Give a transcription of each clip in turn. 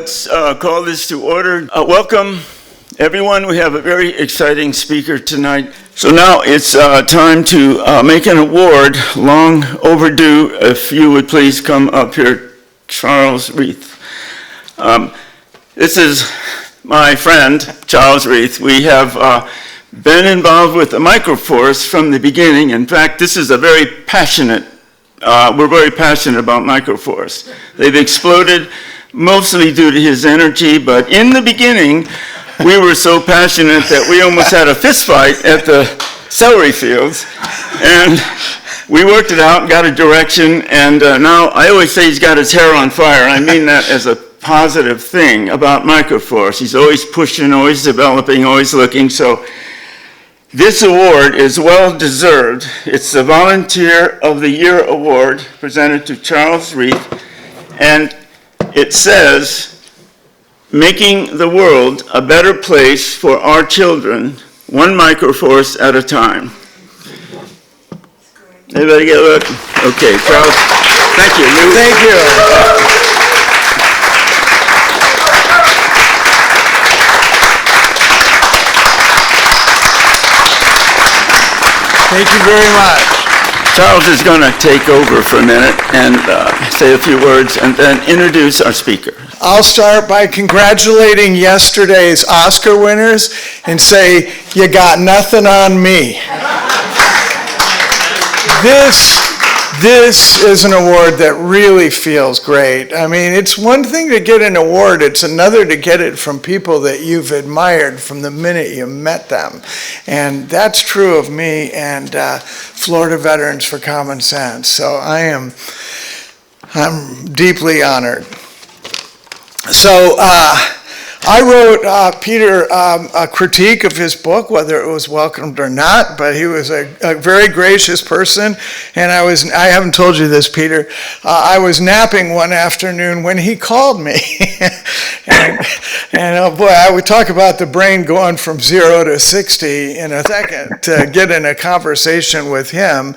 Let's call this to order. Welcome, everyone. We have a very exciting speaker tonight. So now it's time to make an award, long overdue. If you would please come up here, Charles Reith. This is my friend, Charles Reith. We have been involved with the microforce from the beginning. In fact, this is a very passionate, we're very passionate about microforce. They've exploded mostly due to his energy, but in the beginning, we were so passionate that we almost had a fist fight at the celery fields, and we worked it out and got a direction, and now I always say he's got his hair on fire. I mean that as a positive thing about microforce. He's always pushing, always developing, always looking, so this award is well deserved. It's the Volunteer of the Year Award presented to Charles Reith, and it says, making the world a better place for our children, one microforce at a time. Everybody get a look? Okay, Charles, thank you. Thank you. Thank you very much. Charles is going to take over for a minute and say a few words and then introduce our speaker. I'll start by congratulating yesterday's Oscar winners and say, you got nothing on me. This is an award that really feels great. I mean, it's one thing to get an award, it's another to get it from people that you've admired from the minute you met them. And that's true of me and Florida Veterans for Common Sense. So I'm deeply honored. So I wrote Peter a critique of his book, whether it was welcomed or not, but he was a very gracious person, and I haven't told you this, Peter, I was napping one afternoon when he called me, and oh boy, I would talk about the brain going from 0 to 60 in a second to get in a conversation with him,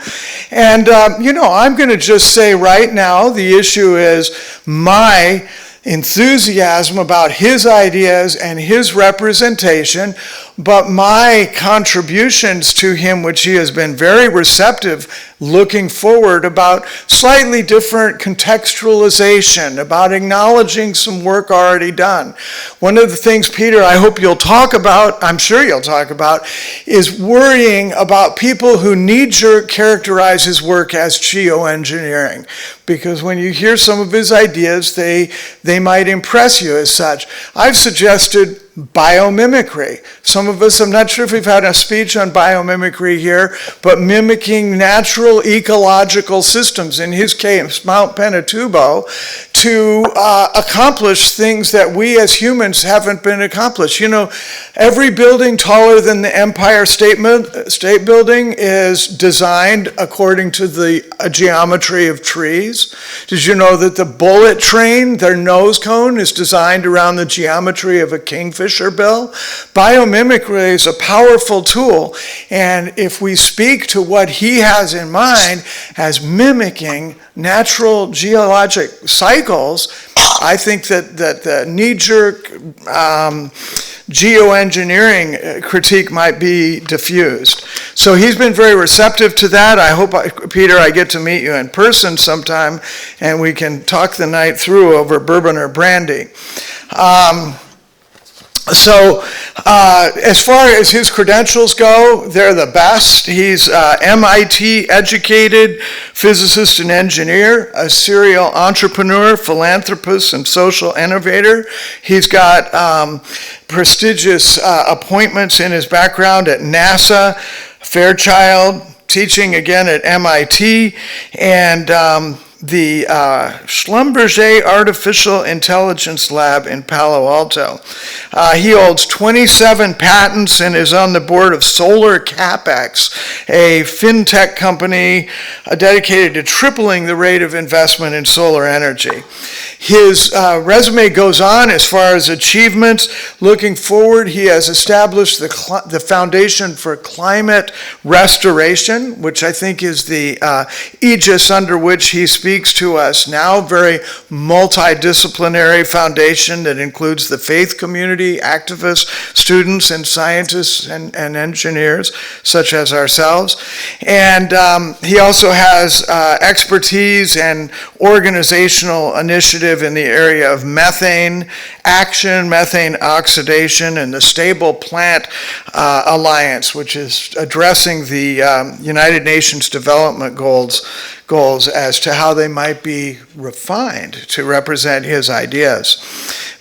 and I'm going to just say right now, the issue is my enthusiasm about his ideas and his representation, but my contributions to him, which he has been very receptive, looking forward about slightly different contextualization, about acknowledging some work already done. One of the things, Peter, I hope you'll talk about, I'm sure you'll talk about, is worrying about people who knee-jerk characterize his work as geoengineering. Because when you hear some of his ideas, they might impress you as such. I've suggested biomimicry. Some of us, I'm not sure if we've had a speech on biomimicry here, but mimicking natural ecological systems, in his case, Mount Pinatubo, to accomplish things that we as humans haven't been accomplished. You know, every building taller than the Empire State Building is designed according to the geometry of trees. Did you know that the bullet train, their nose cone, is designed around the geometry of a kingfisher bill? Biomimicry is a powerful tool, and if we speak to what he has in mind as mimicking natural geologic cycles, I think that the knee-jerk geoengineering critique might be diffused. So he's been very receptive to that. I hope, Peter, I get to meet you in person sometime and we can talk the night through over bourbon or brandy. So as far as his credentials go, they're the best. He's MIT educated physicist and engineer, a serial entrepreneur, philanthropist, and social innovator. He's got prestigious appointments in his background at NASA, Fairchild, teaching again at MIT, and the Schlumberger Artificial Intelligence Lab in Palo Alto. He holds 27 patents and is on the board of Solar CapEx, a fintech company dedicated to tripling the rate of investment in solar energy. His resume goes on as far as achievements. Looking forward, he has established the Foundation for Climate Restoration, which I think is the aegis under which he speaks to us now. Very multidisciplinary foundation that includes the faith community, activists, students, and scientists and engineers, such as ourselves. And he also has expertise and organizational initiative in the area of methane action, methane oxidation, and the Stable Plant Alliance, which is addressing the United Nations Development Goals as to how they might be refined to represent his ideas.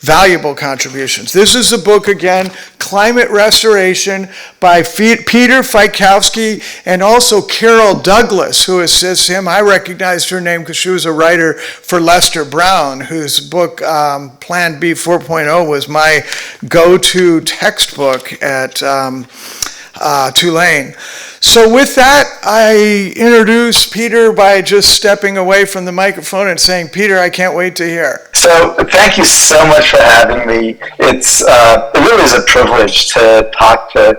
Valuable contributions. This is the book again, Climate Restoration, by Peter Fiekowsky and also Carol Douglas, who assists him. I recognized her name because she was a writer for Lester Brown, whose book Plan B 4.0 was my go-to textbook at Tulane. So with that, I introduce Peter by just stepping away from the microphone and saying, Peter, I can't wait to hear. So thank you so much for having me. It really is a privilege to talk to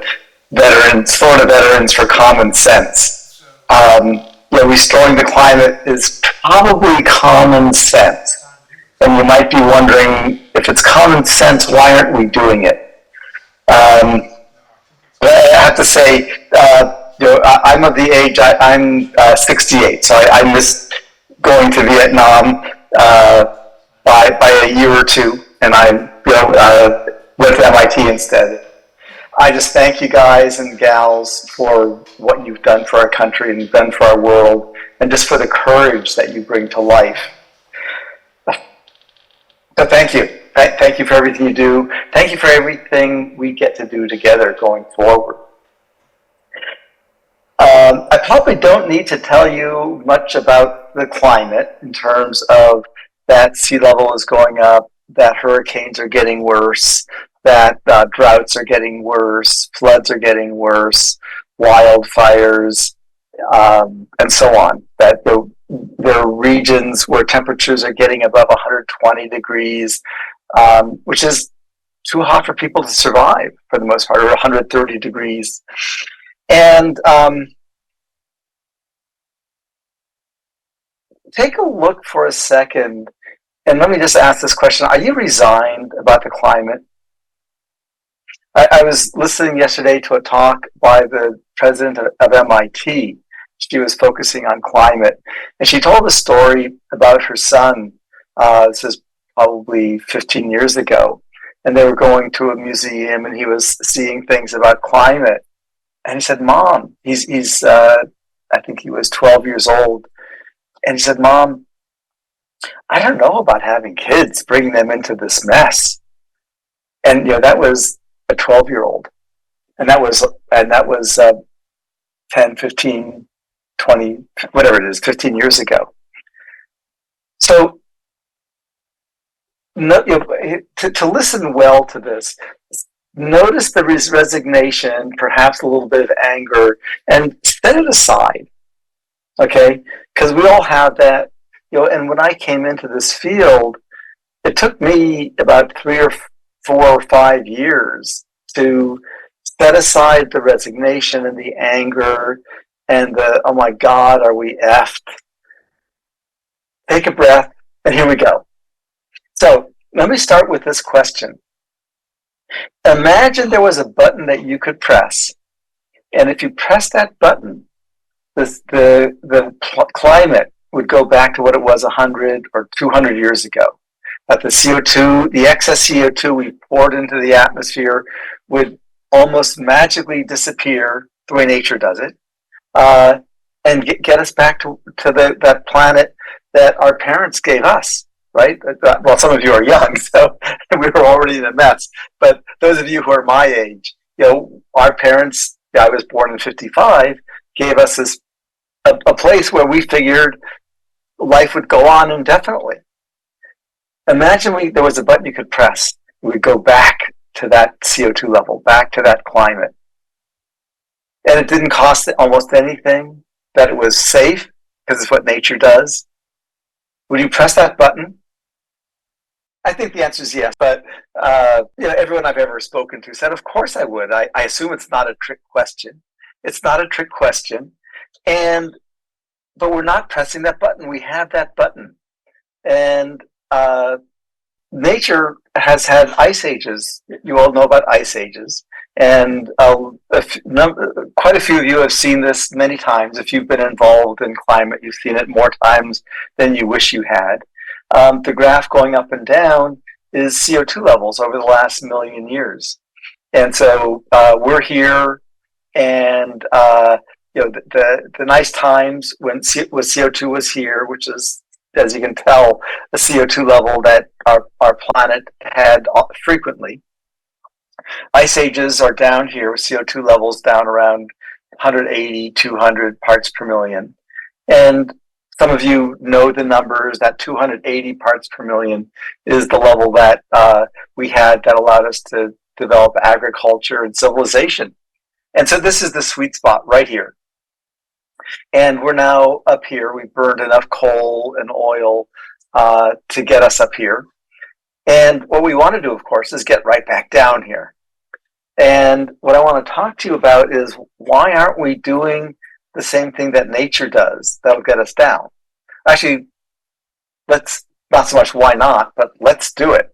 veterans, Florida veterans, for common sense. Restoring the climate is probably common sense. And you might be wondering, if it's common sense, why aren't we doing it? But I have to say, I'm of the age, I'm 68, so I missed going to Vietnam by a year or two, and I went to MIT instead. I just thank you guys and gals for what you've done for our country and done for our world, and just for the courage that you bring to life. So thank you. Thank you for everything you do. Thank you for everything we get to do together going forward. I probably don't need to tell you much about the climate in terms of that sea level is going up, that hurricanes are getting worse, that droughts are getting worse, floods are getting worse, wildfires, and so on. That there are regions where temperatures are getting above 120 degrees, which is too hot for people to survive for the most part, or 130 degrees. And take a look for a second, and let me just ask this question. Are you resigned about the climate? I was listening yesterday to a talk by the president of MIT. She was focusing on climate, and she told a story about her son. This is probably 15 years ago, and they were going to a museum, and he was seeing things about climate. And he said, Mom, he's I think he was 12 years old. And he said, Mom, I don't know about having kids, bringing them into this mess. And, that was a 12-year-old. And that was 10, 15, 20, whatever it is, 15 years ago. So to listen well to this, notice the resignation, perhaps a little bit of anger, and set it aside, okay? Because we all have that, and when I came into this field, it took me about 3 or 4 or 5 years to set aside the resignation and the anger and the, oh my God, are we effed? Take a breath, and here we go. So let me start with this question. Imagine there was a button that you could press, and if you press that button, the climate would go back to what it was 100 or 200 years ago. That the CO2, the excess CO2 we poured into the atmosphere would almost magically disappear the way nature does it, and get us back to that planet that our parents gave us. Right? Well, some of you are young, so we were already in a mess. But those of you who are my age, our parents, I was born in 55, gave us a place where we figured life would go on indefinitely. Imagine there was a button you could press. We would go back to that CO2 level, back to that climate. and it didn't cost almost anything, that it was safe, because it's what nature does, would you press that button? I think the answer is yes, but everyone I've ever spoken to said, of course I would. I assume it's not a trick question. It's not a trick question, but we're not pressing that button. We have that button, and nature has had ice ages. You all know about ice ages, and quite a few of you have seen this many times. If you've been involved in climate, you've seen it more times than you wish you had. The graph going up and down is CO2 levels over the last million years. And so we're here, and the nice times when CO2 was here, which is, as you can tell, the CO2 level that our planet had frequently. Ice ages are down here with CO2 levels down around 180, 200 parts per million. And some of you know the numbers. That 280 parts per million is the level that we had that allowed us to develop agriculture and civilization. And so this is the sweet spot right here. And we're now up here. We've burned enough coal and oil to get us up here. And what we want to do, of course, is get right back down here. And what I want to talk to you about is, why aren't we doing the same thing that nature does that'll get us down? Actually, let's not so much why not, but let's do it.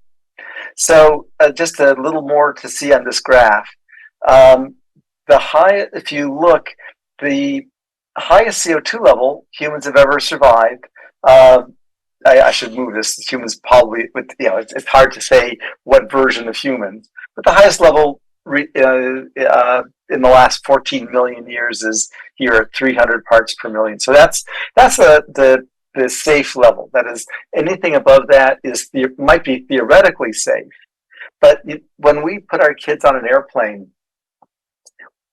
So just a little more to see on this graph. If you look, the highest CO2 level humans have ever survived. I should move this. Humans probably, it's hard to say what version of humans, but the highest level in the last 14 million years is here at 300 parts per million. So that's the safe level. That is, anything above that might be theoretically safe. But when we put our kids on an airplane,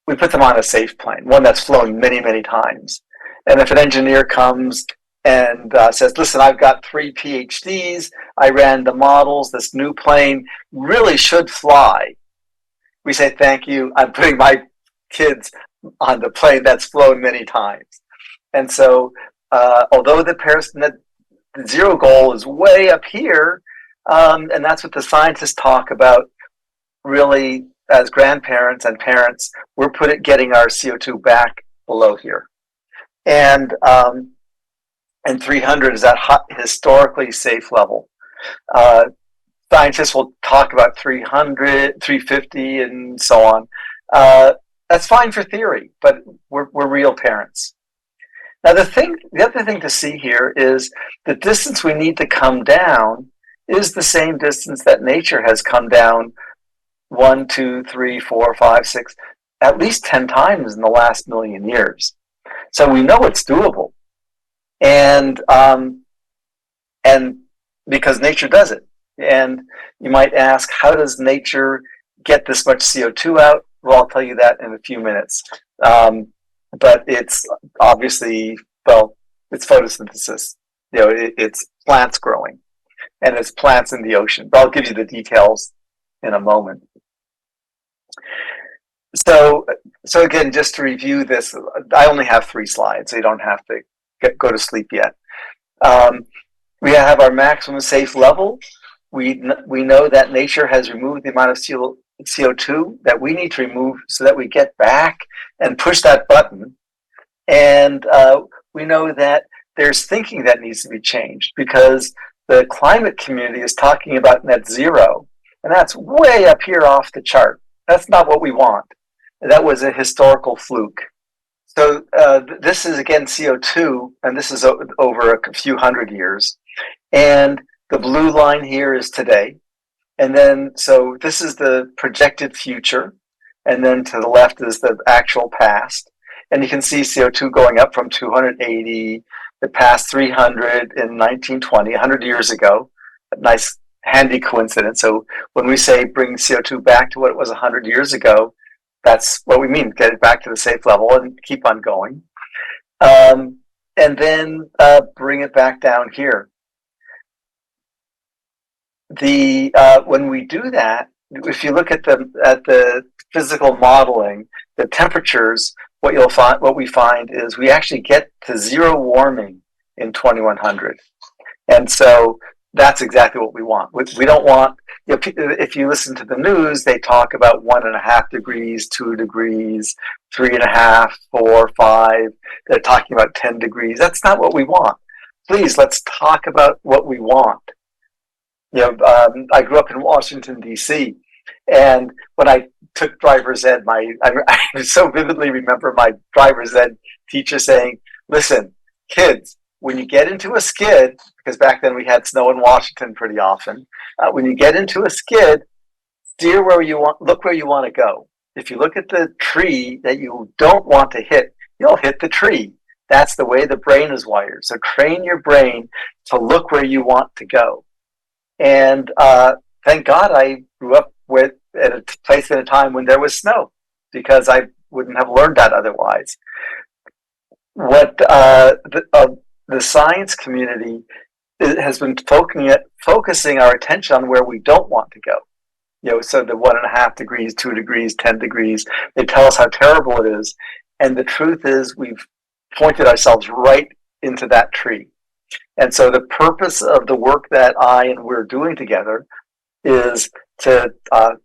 we put them on a safe plane, one that's flown many, many times. And if an engineer comes and says, listen, I've got 3 PhDs, I ran the models, this new plane really should fly, we say, thank you, I'm putting my kids on the plane that's flown many times. And so although the zero goal is way up here, and that's what the scientists talk about, really, as grandparents and parents, we're getting our CO2 back below here. And 300 is that historically safe level. Scientists will talk about 300, 350, and so on. That's fine for theory, but we're real parents. Now, the other thing to see here is the distance we need to come down is the same distance that nature has come down 1, 2, 3, 4, 5, 6, at least 10 times in the last million years. So we know it's doable. And because nature does it. And you might ask, how does nature get this much CO2 out? Well, I'll tell you that in a few minutes. But it's obviously, it's photosynthesis. It's plants growing, and it's plants in the ocean. But I'll give you the details in a moment. So again, just to review this, I only have 3 slides, so you don't have to go to sleep yet. We have our maximum safe level. We know that nature has removed the amount of CO2 that we need to remove so that we get back and push that button. And we know that there's thinking that needs to be changed, because the climate community is talking about net zero, and that's way up here off the chart. That's not what we want. That was a historical fluke. So this is, again, CO2, and this is over a few hundred years. And the blue line here is today. And then, so this is the projected future. And then to the left is the actual past. And you can see CO2 going up from 280, it passed 300 in 1920, 100 years ago. A nice, handy coincidence. So when we say bring CO2 back to what it was 100 years ago, that's what we mean, get it back to the safe level and keep on going. And then bring it back down here. When we do that, if you look at the physical modeling, the temperatures what we find is we actually get to zero warming in 2100. And so that's exactly what we want. We don't want, if you listen to the news, they talk about 1.5 degrees, 2 degrees, 3.5, 4, 5. They're talking about 10 degrees. That's not what we want. Please, let's talk about what we want. I grew up in Washington, D.C., and when I took driver's ed, I so vividly remember my driver's ed teacher saying, listen, kids, when you get into a skid, because back then we had snow in Washington pretty often, when you get into a skid, steer where you want, look where you want to go. If you look at the tree that you don't want to hit, you'll hit the tree. That's the way the brain is wired. So train your brain to look where you want to go. And thank God I grew up at a place at a time when there was snow, because I wouldn't have learned that otherwise. What the science community has been focusing our attention on where we don't want to go. So the 1.5 degrees, 2 degrees, 10 degrees, they tell us how terrible it is. And the truth is we've pointed ourselves right into that tree. And so the purpose of the work that we're doing together is to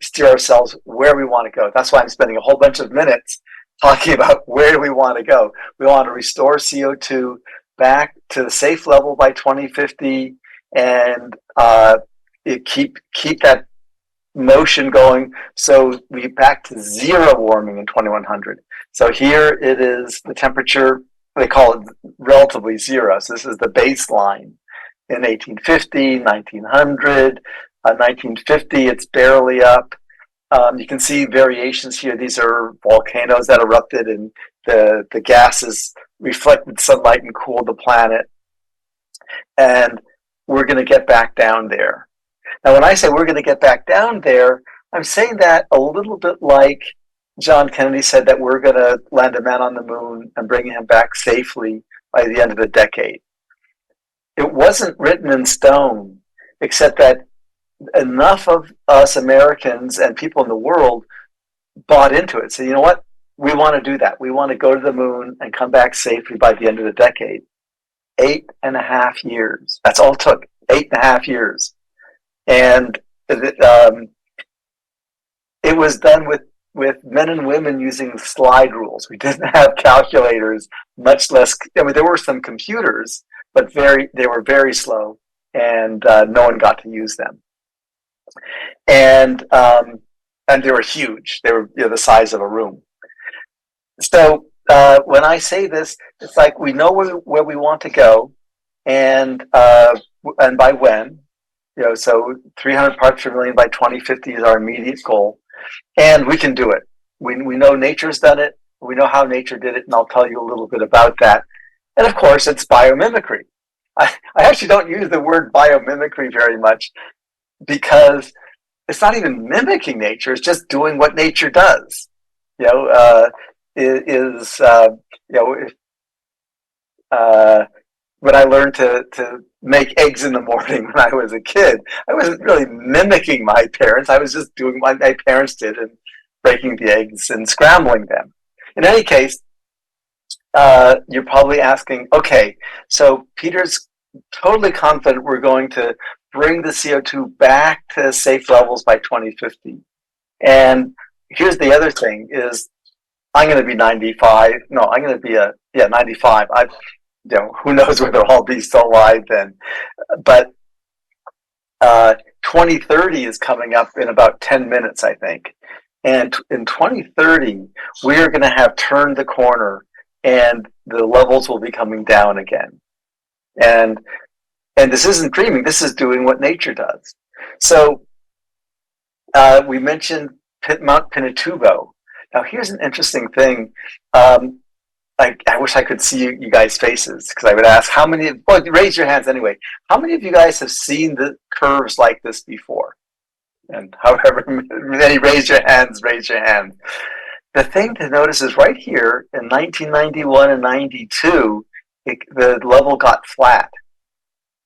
steer ourselves where we want to go. That's why I'm spending a whole bunch of minutes talking about where we want to go. We want to restore CO2 back to the safe level by 2050, and keep that motion going, so we back to zero warming in 2100. So here it is, the temperature, they call it relatively zero. So this is the baseline in 1850, 1900, 1950, it's barely up. You can see variations here. These are volcanoes that erupted, and the gases reflected sunlight and cooled the planet. And we're going to get back down there. Now, when I say we're going to get back down there, I'm saying that a little bit like John Kennedy said that we're going to land a man on the moon and bring him back safely by the end of the decade. It wasn't written in stone, except that enough of us Americans and people in the world bought into it. So you know what? We want to do that. We want to go to the moon and come back safely by the end of the decade. 8.5 years. That's all it took. 8.5 years. And it was done with men and women using slide rules. We didn't have calculators, much less, there were some computers, but they were very slow, and no one got to use them. And they were huge. They were the size of a room. So when I say this, it's like we know where we want to go, and by when. So 300 parts per million by 2050 is our immediate goal, and we can do it. We know nature's done it. We know how nature did it, and I'll tell you a little bit about that. And of course, it's biomimicry. I actually don't use the word biomimicry very much, because it's not even mimicking nature. It's just doing what nature does. When I learned to make eggs in the morning when I was a kid, I wasn't really mimicking my parents. I was just doing what my parents did and breaking the eggs and scrambling them. In any case, you're probably asking, okay, so Peter's totally confident we're going to bring the CO2 back to safe levels by 2050. And here's the other thing is, I'm going to be 95. No, I'm going to be 95. Who knows whether I'll be still alive then. But 2030 is coming up in about 10 minutes, I think. And in 2030, we are going to have turned the corner, and the levels will be coming down again. And this isn't dreaming. This is doing what nature does. So we mentioned Mount Pinatubo. Now, here's an interesting thing. I wish I could see you guys' faces, because I would ask how many. Well, raise your hands anyway. How many of you guys have seen the curves like this before? And however many raise your hands, raise your hand. The thing to notice is right here in 1991 and 92, the level got flat.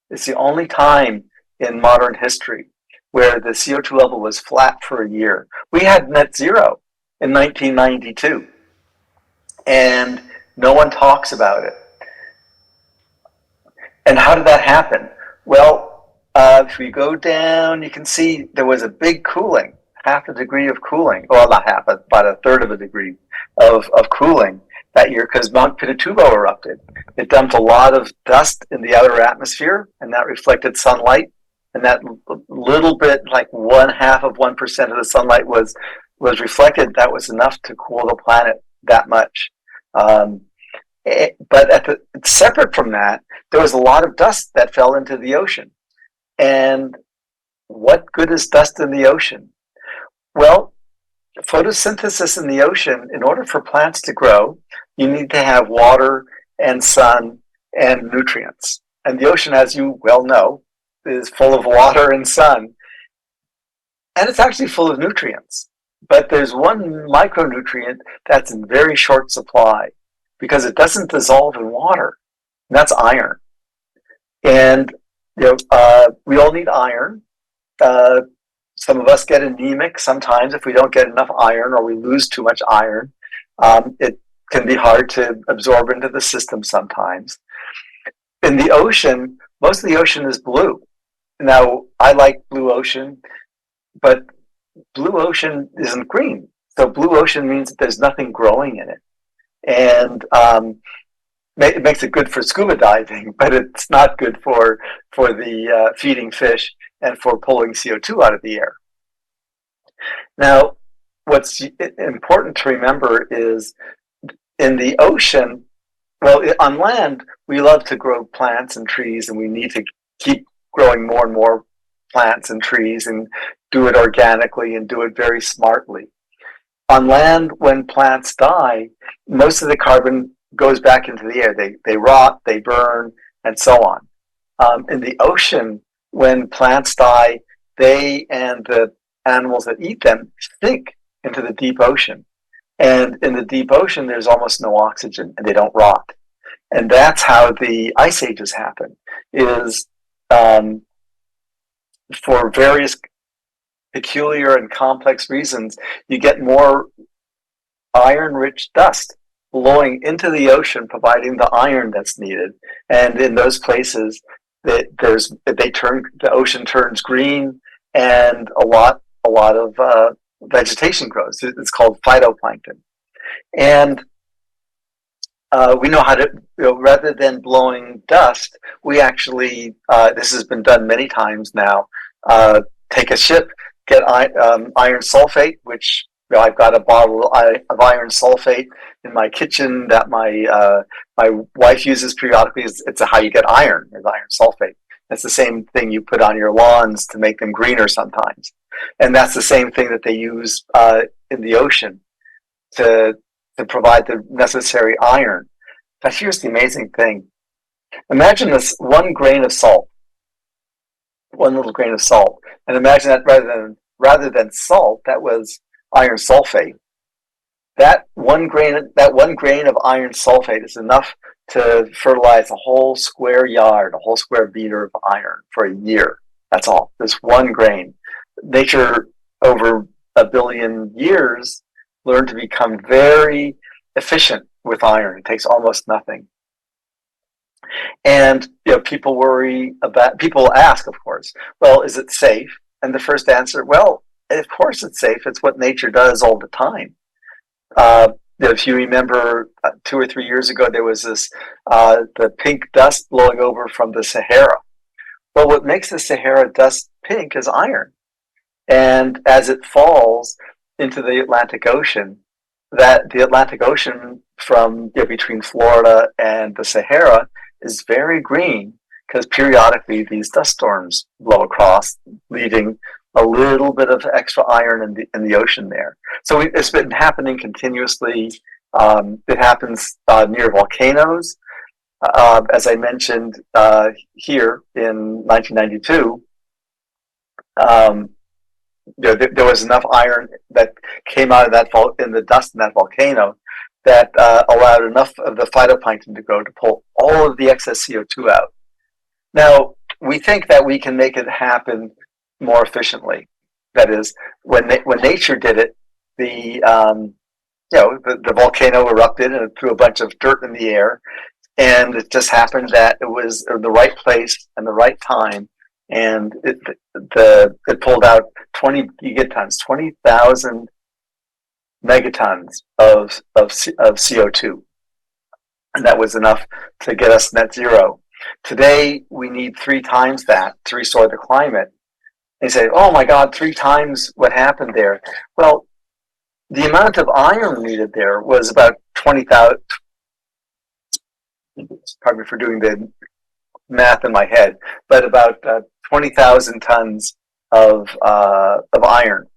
It's the only time in modern history where the CO2 level was flat for a year. We had net zero in 1992. and no one talks about it. And how did that happen? Well, if we go down, you can see there was a big cooling, half a degree of cooling. Well, not half, about a third of a degree of cooling that year because Mount Pinatubo erupted. It dumped a lot of dust in the outer atmosphere, and that reflected sunlight. And that little bit, like 0.5% of the sunlight was reflected. That was enough to cool the planet that much. But separate from that, there was a lot of dust that fell into the ocean. And what good is dust in the ocean? Well, photosynthesis in the ocean, in order for plants to grow, you need to have water and sun and nutrients. And the ocean, as you well know, is full of water and sun. And it's actually full of nutrients. But there's one micronutrient that's in very short supply because it doesn't dissolve in water. And that's iron. And we all need iron. Some of us get anemic sometimes if we don't get enough iron or we lose too much iron. It can be hard to absorb into the system sometimes. In the ocean, most of the ocean is blue. Now, I like blue ocean, but blue ocean isn't green. So blue ocean means that there's nothing growing in it. And it makes it good for scuba diving, but it's not good for the feeding fish and for pulling CO2 out of the air. Now, what's important to remember is in the ocean, well, on land, we love to grow plants and trees, and we need to keep growing more and more plants and trees and do it organically and do it very smartly. On land, when plants die, most of the carbon goes back into the air. They rot, they burn, and so on. In the ocean, when plants die, they and the animals that eat them sink into the deep ocean. And in the deep ocean, there's almost no oxygen, and they don't rot. And that's how the ice ages happen, is for various peculiar and complex reasons, you get more iron-rich dust blowing into the ocean, providing the iron that's needed. And in those places, the ocean turns green, and a lot of vegetation grows. It's called phytoplankton. And we know how to, rather than blowing dust, we actually, this has been done many times now, take a ship, get iron sulfate, which I've got a bottle of iron sulfate in my kitchen that my wife uses periodically. It's how you get iron, is iron sulfate. That's the same thing you put on your lawns to make them greener sometimes. And that's the same thing that they use in the ocean to provide the necessary iron. But here's the amazing thing. Imagine this one grain of salt, one little grain of salt, and imagine that rather than salt, that was iron sulfate. That one grain of iron sulfate is enough to fertilize a whole square yard, a whole square meter of iron for a year. That's all. This one grain. Nature, over 1 billion years, learned to become very efficient with iron. It takes almost nothing. And people ask, of course, well, is it safe? And the first answer, well, of course it's safe. It's what nature does all the time. If you remember 2 or 3 years ago, there was this the pink dust blowing over from the Sahara. Well, what makes the Sahara dust pink is iron. And as it falls into the Atlantic Ocean, that the Atlantic Ocean from between Florida and the Sahara is very green because periodically these dust storms blow across, leaving a little bit of extra iron in the ocean there. So it's been happening continuously. It happens near volcanoes. As I mentioned here in 1992, there was enough iron that came out of that in the dust in that volcano that allowed enough of the phytoplankton to grow to pull all of the excess CO2 out. Now, we think that we can make it happen more efficiently. That is, when nature did it, the the volcano erupted and it threw a bunch of dirt in the air, and it just happened that it was in the right place and the right time, and it pulled out 20 gigatons, 20,000 megatons of CO2, and that was enough to get us net zero. Today we need 3 times that to restore the climate. They say, "Oh my God, 3 times what happened there." Well, the amount of iron needed there was about 20,000. Pardon me for doing the math in my head, but about 20,000 tons of iron.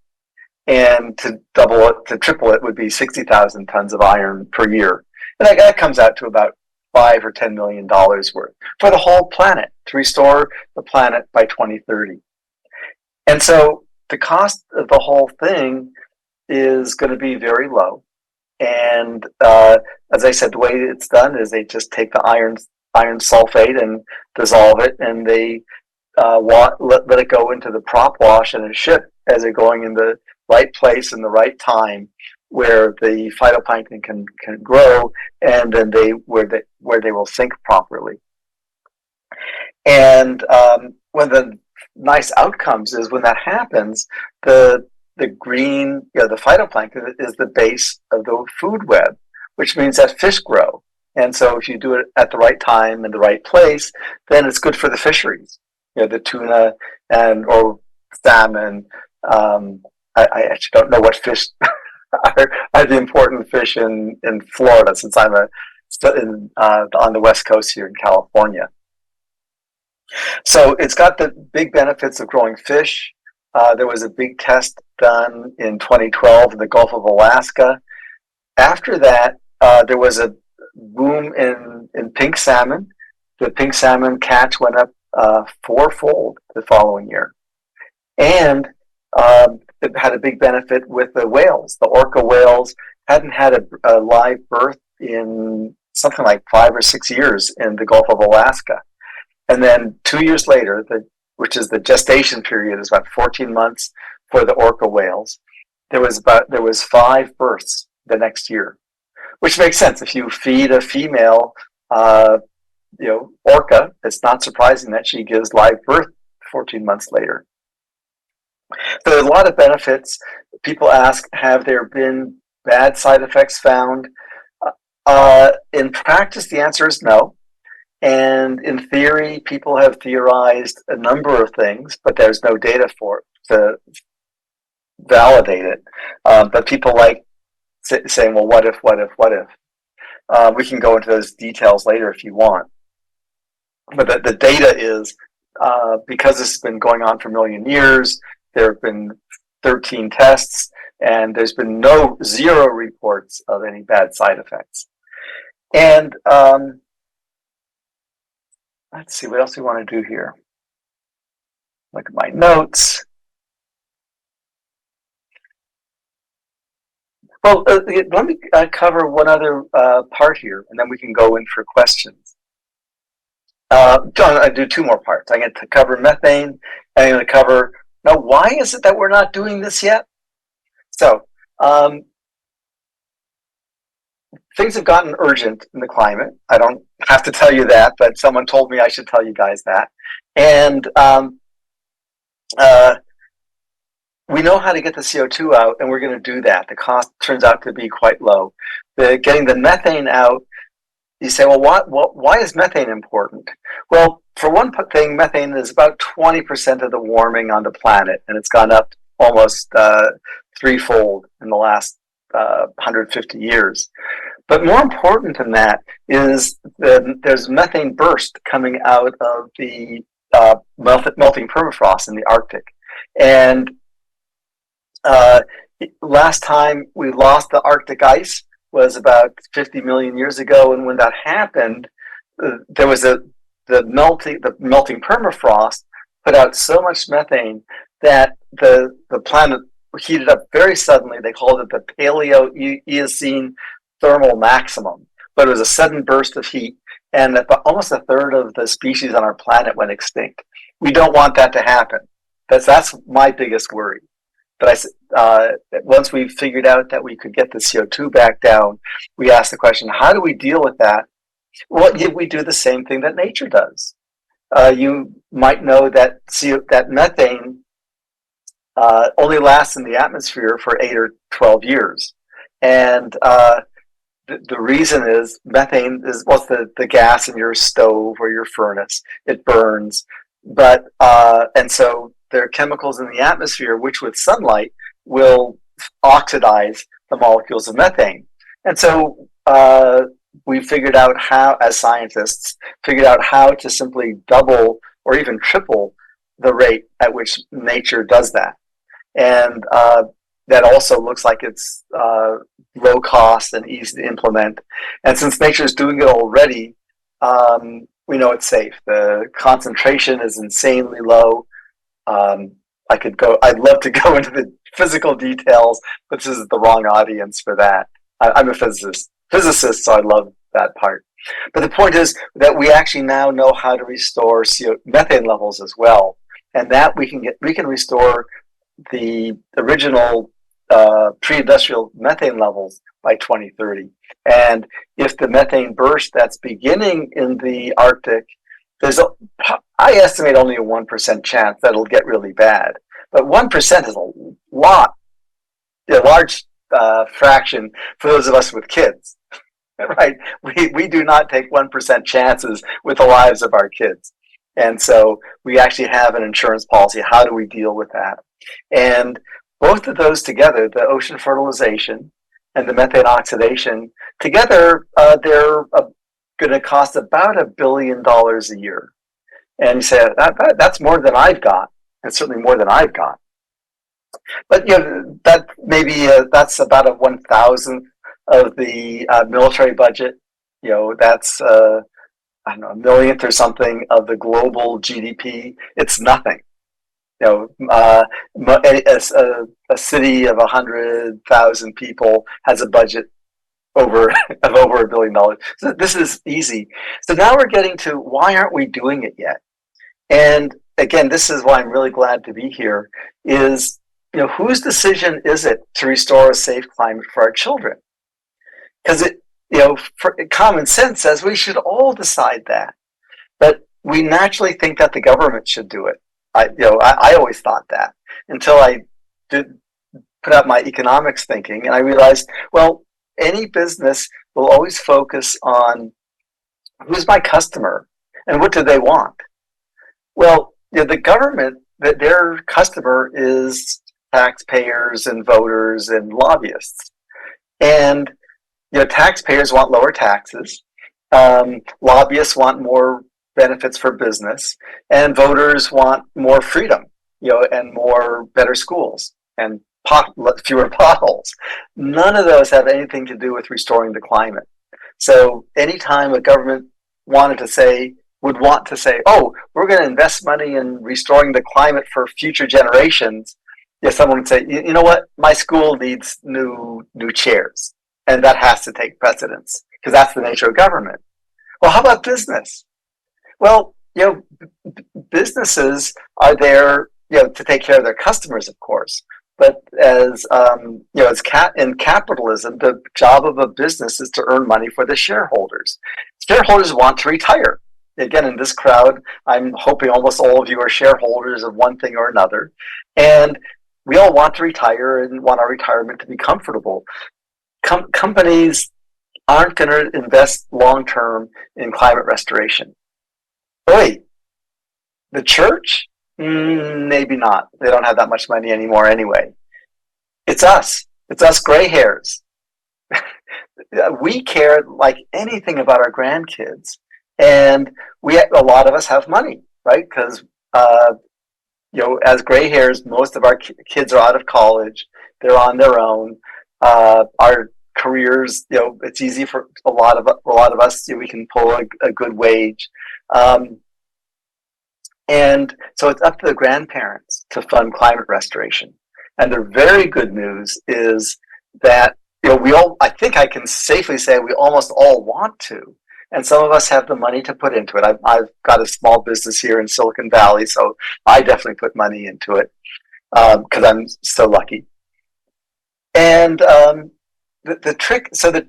And to double it, to triple it, would be 60,000 tons of iron per year. And that comes out to about $5 or $10 million worth for the whole planet, to restore the planet by 2030. And so the cost of the whole thing is going to be very low. And as I said, the way it's done is they just take the iron sulfate and dissolve it, and they let it go into the prop wash and a ship as they're going in the right place in the right time, where the phytoplankton can grow, and then where they will sink properly. And one of the nice outcomes is when that happens, the green, the phytoplankton is the base of the food web, which means that fish grow. And so if you do it at the right time and the right place, then it's good for the fisheries. The tuna or salmon. I actually don't know what fish are the important fish in Florida, since I'm on the West Coast here in California. So it's got the big benefits of growing fish. There was a big test done in 2012 in the Gulf of Alaska. After that, there was a boom in pink salmon. The pink salmon catch went up 4-fold the following year. And it had a big benefit with the whales. The orca whales hadn't had a live birth in something like 5 or 6 years in the Gulf of Alaska. And then 2 years later, which is the gestation period, is about 14 months for the orca whales, there was 5 births the next year, which makes sense. If you feed a female orca, it's not surprising that she gives live birth 14 months later. So there's a lot of benefits. People ask, have there been bad side effects found? In practice, the answer is no. And in theory, people have theorized a number of things, but there's no data for it to validate it. But people like saying, well, what if? We can go into those details later if you want. But the data is, because this has been going on for a million years, there have been 13 tests, and there's been 0 reports of any bad side effects. And let's see, what else we want to do here? Look at my notes. Well, let me cover one other part here, and then we can go in for questions. John, I do 2 more parts. I'm going to cover methane, and I'm going to cover, now, why is it that we're not doing this yet? So, things have gotten urgent in the climate. I don't have to tell you that, but someone told me I should tell you guys that. And we know how to get the CO2 out, and we're going to do that. The cost turns out to be quite low. Getting the methane out, you say, well, why is methane important? Well, for one thing, methane is about 20% of the warming on the planet, and it's gone up almost 3-fold in the last 150 years. But more important than that is there's methane burst coming out of the melting permafrost in the Arctic. And last time we lost the Arctic ice was about 50 million years ago, and when that happened, there was the melting permafrost put out so much methane that the planet heated up very suddenly. They called it the Paleo-Eocene thermal maximum, but it was a sudden burst of heat, and almost a third of the species on our planet went extinct. We don't want that to happen. That's my biggest worry. But once we figured out that we could get the CO2 back down, we asked the question, how do we deal with that? Well, we do the same thing that nature does. You might know that that methane only lasts in the atmosphere for 8 or 12 years. And the reason is methane is the gas in your stove or your furnace. It burns. And so there are chemicals in the atmosphere which with sunlight will oxidize the molecules of methane. And so we figured out how, as scientists, how to simply double or even triple the rate at which nature does that. And that also looks like it's low cost and easy to implement. And since nature is doing it already, we know it's safe. The concentration is insanely low. I'd love to go into the physical details, but this is the wrong audience for that. I'm a physicist, so I love that part. But the point is that we actually now know how to restore methane levels as well, and that we can restore the original pre-industrial methane levels by 2030. And if the methane burst that's beginning in the Arctic, I estimate only a 1% chance that it'll get really bad. But 1% is a large fraction for those of us with kids, right? We do not take 1% chances with the lives of our kids. And so we actually have an insurance policy. How do we deal with that? And both of those together, the ocean fertilization and the methane oxidation, together, they're going to cost about $1 billion a year. And you say, that's more than I've got. It's certainly more than I've got. But that maybe that's about a 1,000th of the military budget. That's I don't know, a millionth or something of the global GDP. It's nothing. A city of 100,000 people has a budget of over $1 billion. So this is easy. So now we're getting to why aren't we doing it yet? And again, this is why I'm really glad to be here. Is whose decision is it to restore a safe climate for our children? Because common sense says we should all decide that, but we naturally think that the government should do it. I always thought that until I did put out my economics thinking, and I realized, well, any business will always focus on who's my customer and what do they want. Well, the government, their customer is taxpayers and voters and lobbyists, and taxpayers want lower taxes, lobbyists want more benefits for business, and voters want more freedom, and better schools and fewer potholes. None of those have anything to do with restoring the climate. So anytime a government would want to say, oh, we're going to invest money in restoring the climate for future generations, someone would say, you know what, my school needs new chairs. And that has to take precedence because that's the nature of government. Well, how about business? Well, businesses are there, to take care of their customers, of course. But as in capitalism, the job of a business is to earn money for the shareholders. Shareholders want to retire. Again, in this crowd, I'm hoping almost all of you are shareholders of one thing or another. And we all want to retire and want our retirement to be comfortable. Companies aren't going to invest long-term in climate restoration. Wait, the church? Maybe not. They don't have that much money anymore anyway. It's us. It's us gray hairs. We care like anything about our grandkids. And a lot of us have money, right? Because, as gray hairs, most of our kids are out of college. They're on their own. Our careers, it's easy for a lot of us. We can pull a good wage, and so it's up to the grandparents to fund climate restoration. And the very good news is that I think I can safely say we almost all want to, and some of us have the money to put into it. I've got a small business here in Silicon Valley, so I definitely put money into it. because I'm so lucky. And the trick, so the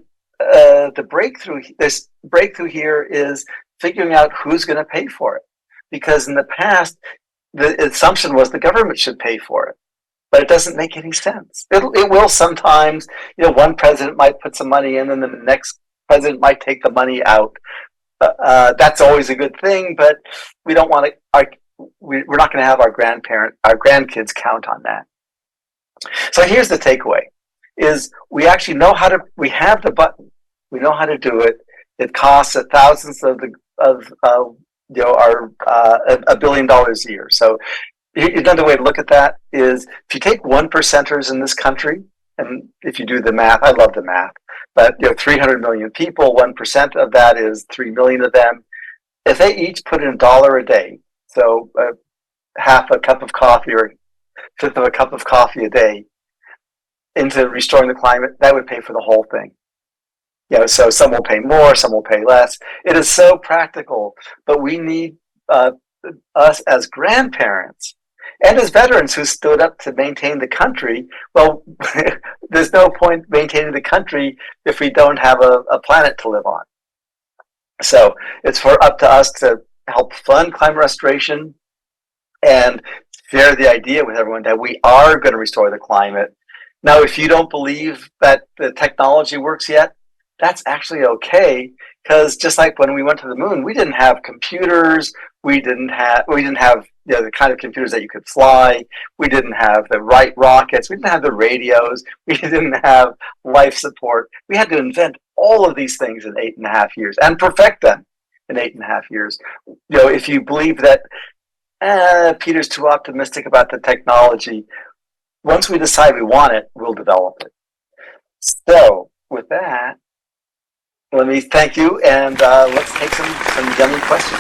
breakthrough, this breakthrough here is figuring out who's going to pay for it. Because in the past, the assumption was the government should pay for it, but it doesn't make any sense. It will sometimes, one president might put some money in and then the next president might take the money out. That's always a good thing, but we don't want to, we're not going to have our grandkids count on that. So here's the takeaway, is we actually know we have the button. We know how to do it. It costs thousands of $1 billion a year. So another way to look at that is if you take 1%ers in this country, and if you do the math, I love the math, but 300 million people, 1% of that is 3 million of them. If they each put in $1 a day, so half a cup of coffee or a fifth of a cup of coffee a day into restoring the climate, that would pay for the whole thing. So some will pay more, some will pay less. It is so practical, but we need us as grandparents and as veterans who stood up to maintain the country. Well, there's no point maintaining the country if we don't have a planet to live on. So it's up to us to help fund climate restoration and share the idea with everyone that we are going to restore the climate. Now, if you don't believe that the technology works yet, that's actually okay, because just like when we went to the moon, we didn't have computers, we didn't have the kind of computers that you could fly, we didn't have the right rockets, we didn't have the radios, we didn't have life support. We had to invent all of these things in 8.5 years and perfect them in 8.5 years. If you believe that Peter's too optimistic about the technology, once we decide we want it, we'll develop it. So with that, let me thank you, and let's take some yummy questions.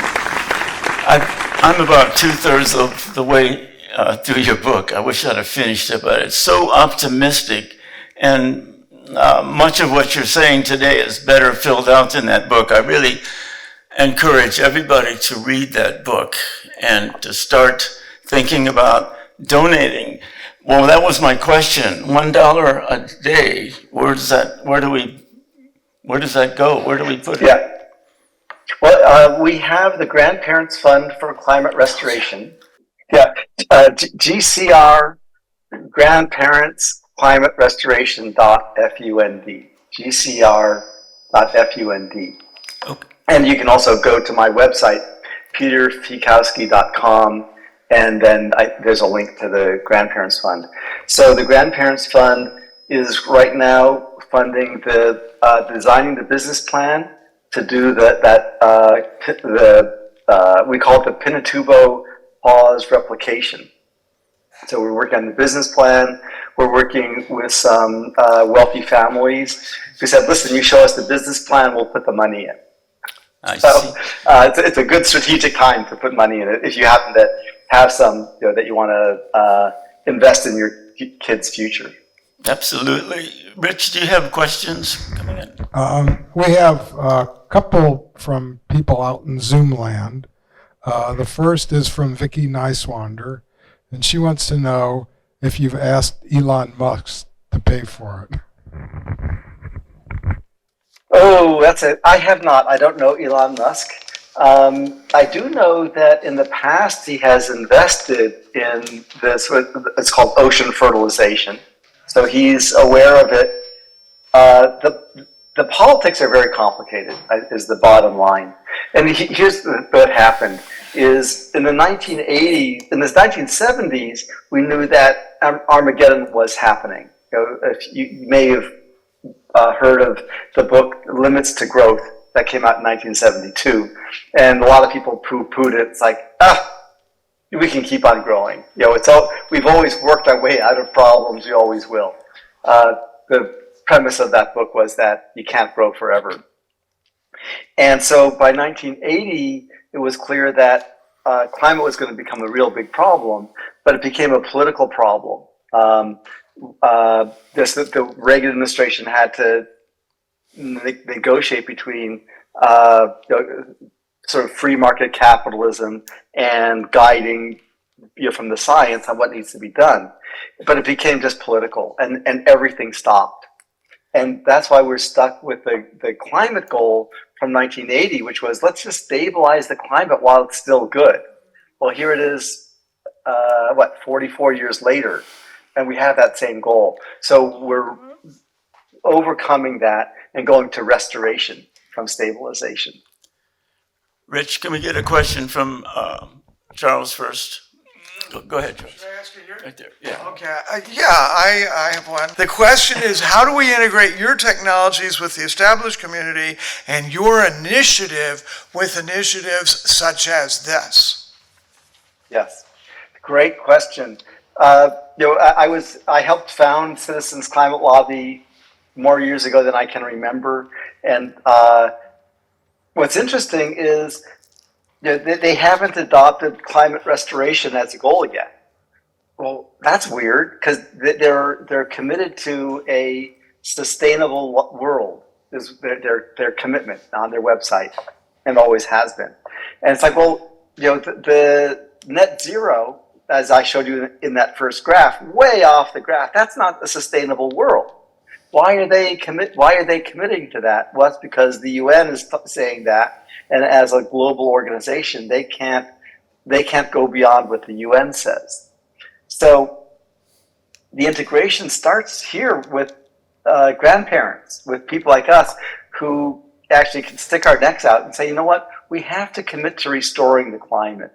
I'm about 2/3 of the way through your book. I wish I'd have finished it, but it's so optimistic, and much of what you're saying today is better filled out in that book. I really encourage everybody to read that book and to start thinking about donating. Well, that was my question. $1 a day. Where does that go? Where do we put it? Yeah. Well, we have the Grandparents Fund for Climate Restoration. Yeah. GCR, Grandparents Climate Restoration.fund. GCR.fund. Okay. And you can also go to my website, peterfiekowsky.com, and then there's a link to the Grandparents Fund. So the Grandparents Fund is right now funding designing the business plan to do we call it the Pinatubo Pause replication. So we're working on the business plan. We're working with some wealthy families who said, listen, you show us the business plan, we'll put the money in. So it's a good strategic time to put money in it if you happen to have some that you want to invest in your kids' future. Absolutely. Rich, do you have questions coming in? We have a couple from people out in Zoom land. The first is from Vicky Niswander, and she wants to know if you've asked Elon Musk to pay for it. Oh, that's it. I have not. I don't know Elon Musk. I do know that in the past he has invested in this, it's called ocean fertilization. So he's aware of it. The politics are very complicated, is the bottom line. And here's what happened, is in the 1980s, in the 1970s, we knew that Armageddon was happening. If you may have heard of the book Limits to Growth that came out in 1972, and a lot of people poo-pooed it. It's like, we can keep on growing. We've always worked our way out of problems. We always will. The premise of that book was that you can't grow forever. And so by 1980, it was clear that climate was going to become a real big problem, but it became a political problem. The Reagan administration had to negotiate between sort of free market capitalism and guiding from the science on what needs to be done. But it became just political, and everything stopped. And that's why we're stuck with the climate goal from 1980, which was let's just stabilize the climate while it's still good. Well, here it is, 44 years later, and we have that same goal. So we're overcoming that and going to restoration from stabilization. Rich, can we get a question from Charles first? Go ahead, Charles. Should I ask you here? Right there. Yeah. Okay. I have one. The question is, how do we integrate your technologies with the established community and your initiative with initiatives such as this? Yes, great question. I helped found Citizens Climate Lobby more years ago than I can remember, and what's interesting is they haven't adopted climate restoration as a goal yet. Well, that's weird because they're committed to a sustainable world. Is their commitment on their website, and always has been. And it's like, well, the net zero, as I showed you in that first graph, way off the graph. That's not a sustainable world. Why are they committing to that? Well, that's because the UN is saying that, and as a global organization, they can't go beyond what the UN says. So the integration starts here with grandparents, with people like us who actually can stick our necks out and say, you know what, we have to commit to restoring the climate.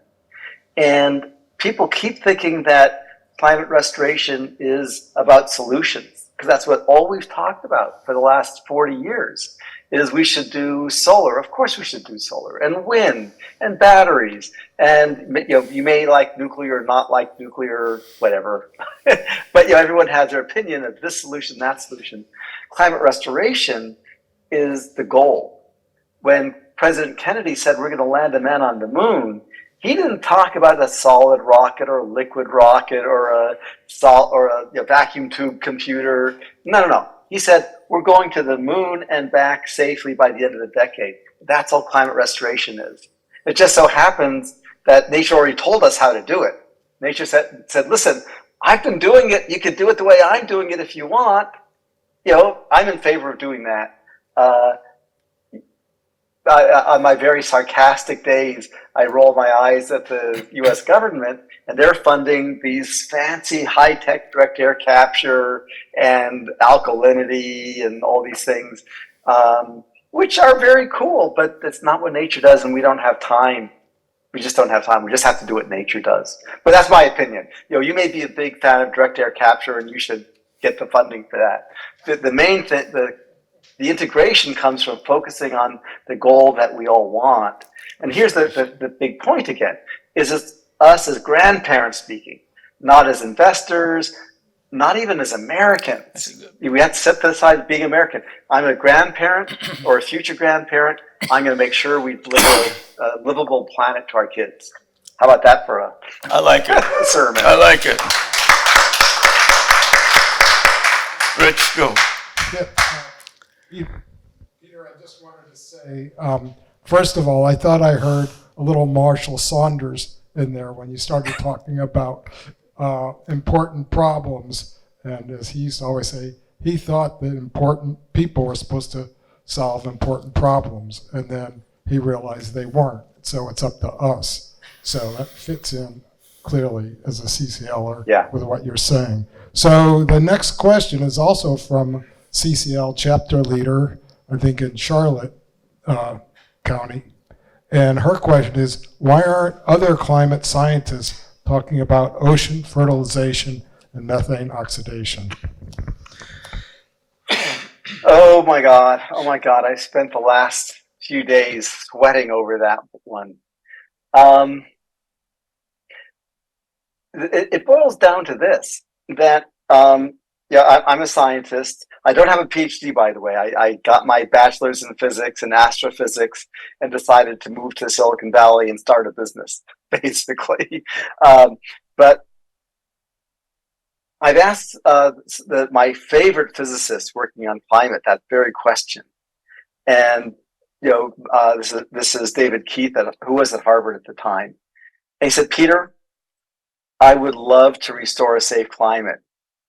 And people keep thinking that climate restoration is about solutions, because that's what all we've talked about for the last 40 years is we should do solar. Of course we should do solar, and wind, and batteries, and you may like nuclear or not like nuclear, whatever. But everyone has their opinion of this solution, that solution. Climate restoration is the goal. When President Kennedy said we're going to land a man on the moon, he didn't talk about a solid rocket or a liquid rocket or a vacuum tube computer. No. He said we're going to the moon and back safely by the end of the decade. That's all climate restoration is. It just so happens that nature already told us how to do it. Nature said, listen, I've been doing it. You could do it the way I'm doing it if you want. I'm in favor of doing that. On my very sarcastic days, I roll my eyes at the U.S. government, and they're funding these fancy high-tech direct air capture and alkalinity and all these things, which are very cool, but that's not what nature does, and we don't have time. We just don't have time. We just have to do what nature does. But that's my opinion. You may be a big fan of direct air capture, and you should get the funding for that. The main thing, the integration comes from focusing on the goal that we all want. And here's the big point again, is it's us as grandparents speaking, not as investors, not even as Americans. We have to set that aside being American. I'm a grandparent or a future grandparent. I'm going to make sure we deliver a livable planet to our kids. How about that for a I like it. sermon? I like it. Rich, go. Peter, I just wanted to say, first of all, I thought I heard a little Marshall Saunders in there when you started talking about important problems. And as he used to always say, he thought that important people were supposed to solve important problems. And then he realized they weren't. So it's up to us. So that fits in clearly as a CCLer with what you're saying. So the next question is also from CCL chapter leader, I think in Charlotte County. And her question is, why aren't other climate scientists talking about ocean fertilization and methane oxidation? Oh my God. I spent the last few days sweating over that one. It boils down to this, that I'm a scientist. I don't have a PhD, by the way. I got my bachelor's in physics and astrophysics and decided to move to Silicon Valley and start a business, basically. But I've asked my favorite physicists working on climate that very question. And, this is David Keith, who was at Harvard at the time. And he said, Peter, I would love to restore a safe climate,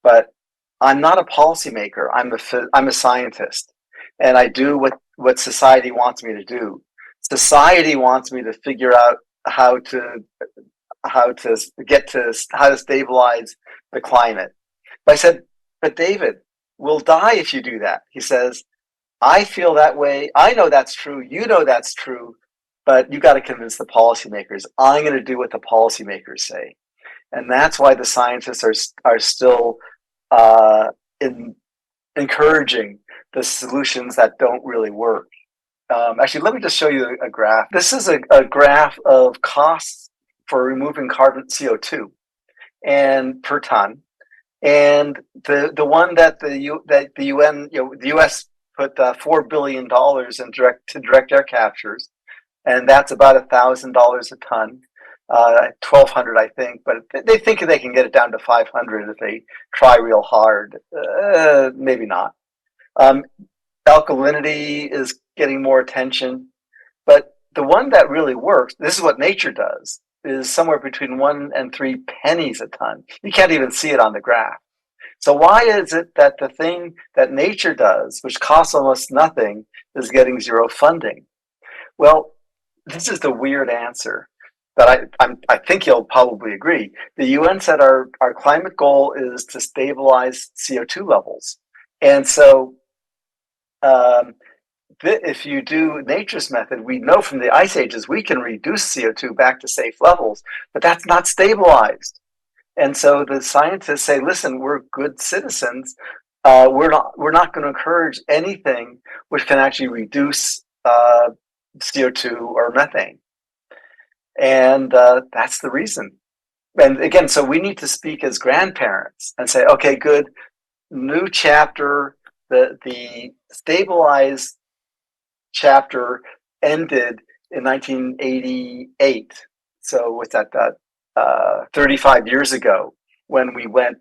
but I'm not a policymaker. I'm a scientist, and I do what society wants me to do. Society wants me to figure out how to how to stabilize the climate. But I said, but David, we'll die if you do that. He says, I feel that way. I know that's true. You know that's true. But you got to convince the policymakers. I'm going to do what the policymakers say. And that's why the scientists are still encouraging the solutions that don't really work. Actually, let me just show you a graph. This is a graph of costs for removing carbon CO2 and per ton. And the one that the UN, the US put $4 billion in direct air captures, and that's about $1,000 a ton, 1,200 I think, but they think they can get it down to 500 if they try real hard. Maybe not. Alkalinity is getting more attention, but the one that really works, this is what nature does, is somewhere between 1 and 3 pennies a ton. You can't even see it on the graph. So why is it that the thing that nature does, which costs almost nothing, is getting zero funding? Well, this is the weird answer, but I think you'll probably agree. The UN said our climate goal is to stabilize CO2 levels. And so if you do nature's method, we know from the ice ages we can reduce CO2 back to safe levels, but that's not stabilized. And so the scientists say, listen, we're good citizens. We're not going to encourage anything which can actually reduce CO2 or methane. And that's the reason. And again, so we need to speak as grandparents and say, okay, good, new chapter. The stabilized chapter ended in 1988. So what's that? 35 years ago, when we went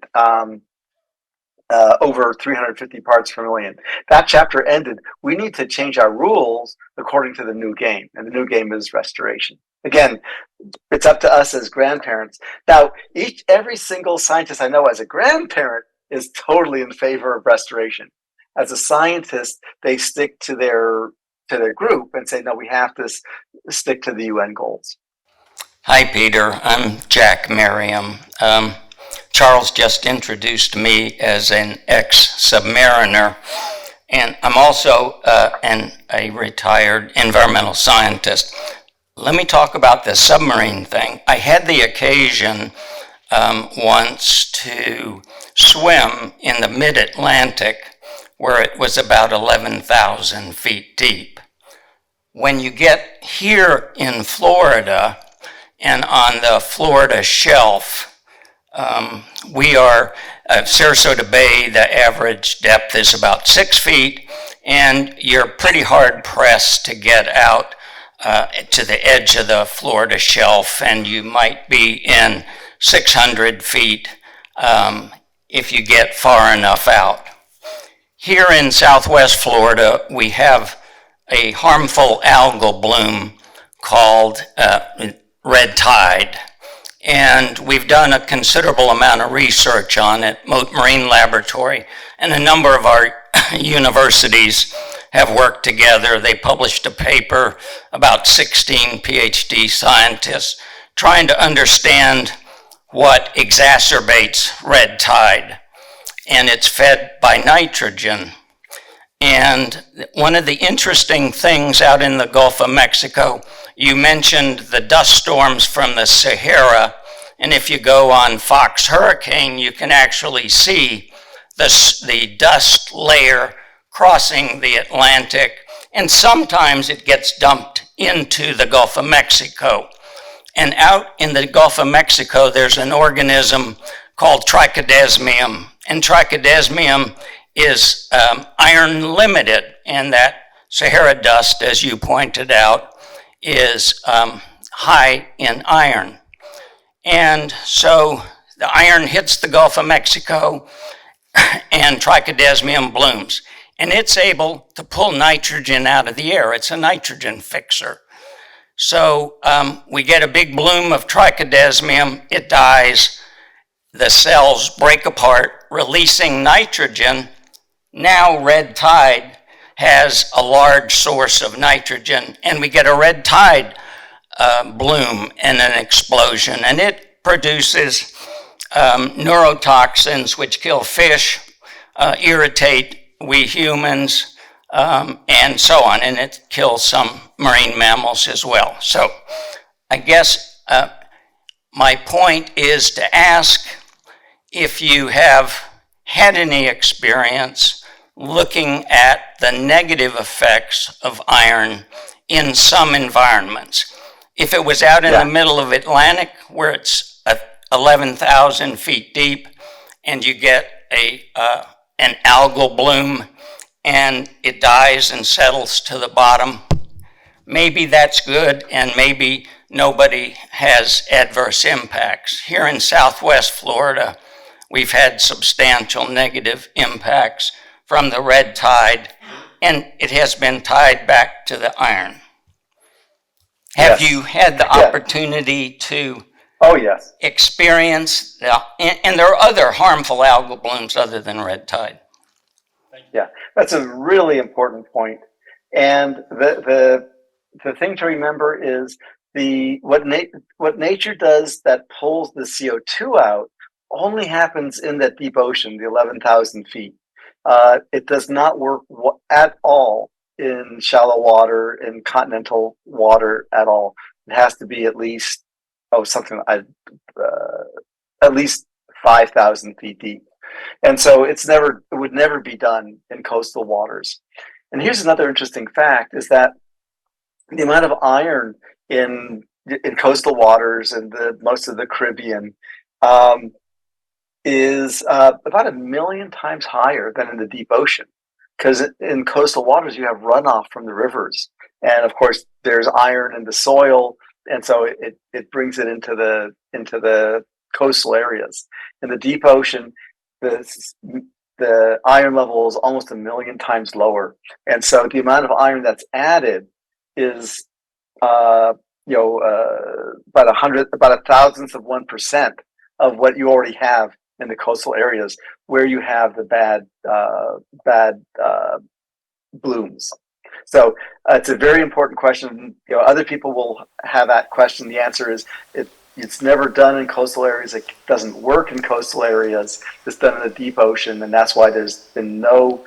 over 350 parts per million. That chapter ended. We need to change our rules according to the new game, and the new game is restoration. Again, it's up to us as grandparents. Now, every single scientist I know as a grandparent is totally in favor of restoration. As a scientist, they stick to their group and say, no, we have to stick to the UN goals. Hi, Peter. I'm Jack Merriam. Charles just introduced me as an ex-submariner, and I'm also a retired environmental scientist. Let me talk about the submarine thing. I had the occasion once to swim in the mid-Atlantic, where it was about 11,000 feet deep. When you get here in Florida and on the Florida shelf, we are Sarasota Bay, the average depth is about 6 feet, and you're pretty hard pressed to get out to the edge of the Florida shelf, and you might be in 600 feet if you get far enough out. Here in Southwest Florida, we have a harmful algal bloom called red tide. And we've done a considerable amount of research on it. Mote Marine Laboratory and a number of our universities have worked together. They published a paper, about 16 PhD scientists, trying to understand what exacerbates red tide. And it's fed by nitrogen. And one of the interesting things out in the Gulf of Mexico, you mentioned the dust storms from the Sahara, and if you go on Fox Hurricane, you can actually see the dust layer crossing the Atlantic, and sometimes it gets dumped into the Gulf of Mexico. And out in the Gulf of Mexico, there's an organism called trichodesmium, and trichodesmium is iron limited, and that Sahara dust, as you pointed out, is high in iron. And so the iron hits the Gulf of Mexico and trichodesmium blooms, and it's able to pull nitrogen out of the air. It's a nitrogen fixer. So we get a big bloom of trichodesmium, it dies, the cells break apart, releasing nitrogen. Now red tide has a large source of nitrogen, and we get a red tide bloom and an explosion, and it produces neurotoxins which kill fish, irritate we humans, and so on, and it kills some marine mammals as well. So I guess my point is to ask if you have had any experience looking at the negative effects of iron in some environments. If it was out in the middle of Atlantic where it's 11,000 feet deep and you get an algal bloom and it dies and settles to the bottom, maybe that's good and maybe nobody has adverse impacts. Here in Southwest Florida, we've had substantial negative impacts from the red tide, and it has been tied back to the iron. Have you had the opportunity to experience, and there are other harmful algal blooms other than red tide? Yeah, that's a really important point. And the thing to remember is what nature does that pulls the CO2 out only happens in that deep ocean, the 11,000 feet. It does not work at all in shallow water, in continental water at all. It has to be at least at least 5,000 feet deep. And so it would never be done in coastal waters. And here's another interesting fact is that the amount of iron in coastal waters and most of the Caribbean is about 1 million times higher than in the deep ocean. Because in coastal waters, you have runoff from the rivers. And of course, there's iron in the soil. And so it brings it into the coastal areas. In the deep ocean, the iron level is almost 1 million times lower. And so the amount of iron that's added is about a thousandth of 1% of what you already have in the coastal areas where you have the bad blooms. So it's a very important question. Other people will have that question. The answer is it's never done in coastal areas. It doesn't work in coastal areas. It's done in the deep ocean, and that's why there's been no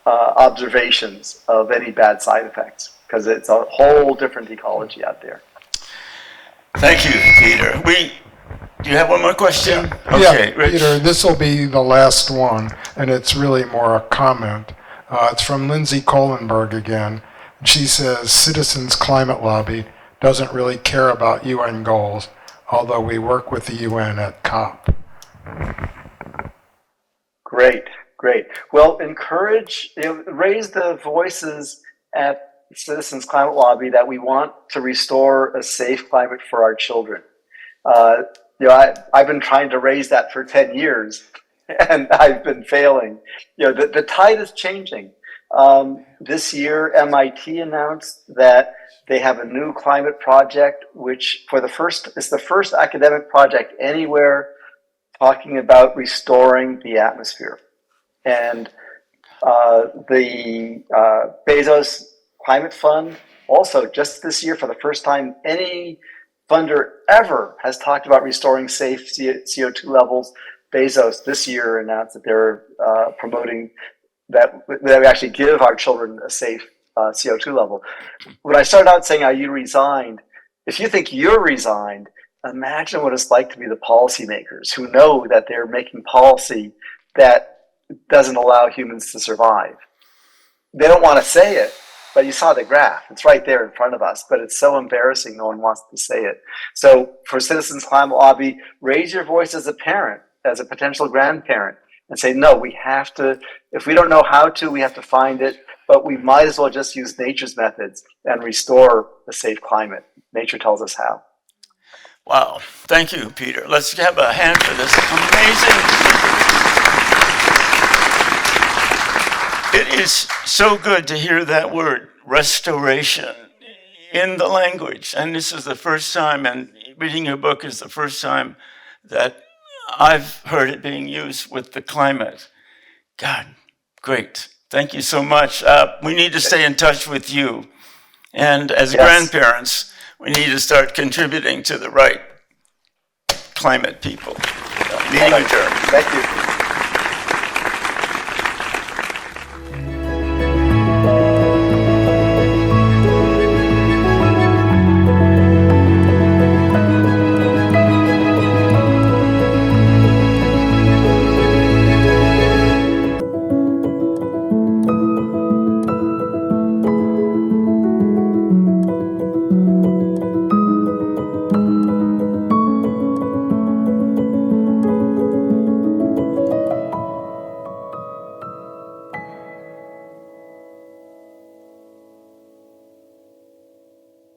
observations of any bad side effects, because it's a whole different ecology out there. Thank you, Peter. Do you have one more question? Yeah. Okay, yeah, Rich. Peter, this will be the last one, and it's really more a comment. It's from Lindsay Kohlenberg again. She says, Citizens Climate Lobby doesn't really care about UN goals, although we work with the UN at COP. Great. Well, raise the voices at Citizens Climate Lobby that we want to restore a safe climate for our children. I've been trying to raise that for 10 years, and I've been failing. The tide is changing. This year, MIT announced that they have a new climate project, which is the first academic project anywhere talking about restoring the atmosphere. And the Bezos Climate Fund also, just this year, for the first time, any funder ever has talked about restoring safe CO2 levels. Bezos this year announced that they're promoting that we actually give our children a safe CO2 level. When I started out saying, are you resigned? If you think you're resigned, imagine what it's like to be the policymakers who know that they're making policy that doesn't allow humans to survive. They don't want to say it, but you saw the graph. It's right there in front of us, but it's so embarrassing no one wants to say it. So for Citizens Climate Lobby, raise your voice as a parent, as a potential grandparent, and say, no, we have to, if we don't know how to, we have to find it, but we might as well just use nature's methods and restore a safe climate. Nature tells us how. Wow. Thank you, Peter. Let's have a hand for this amazing. It is so good to hear that word, restoration. in the language. And this is the first time, and reading your book is the first time that I've heard it being used with the climate. God, great. Thank you so much. We need to stay in touch with you. And as grandparents, we need to start contributing to the right climate people. Meeting adjourned. Thank you.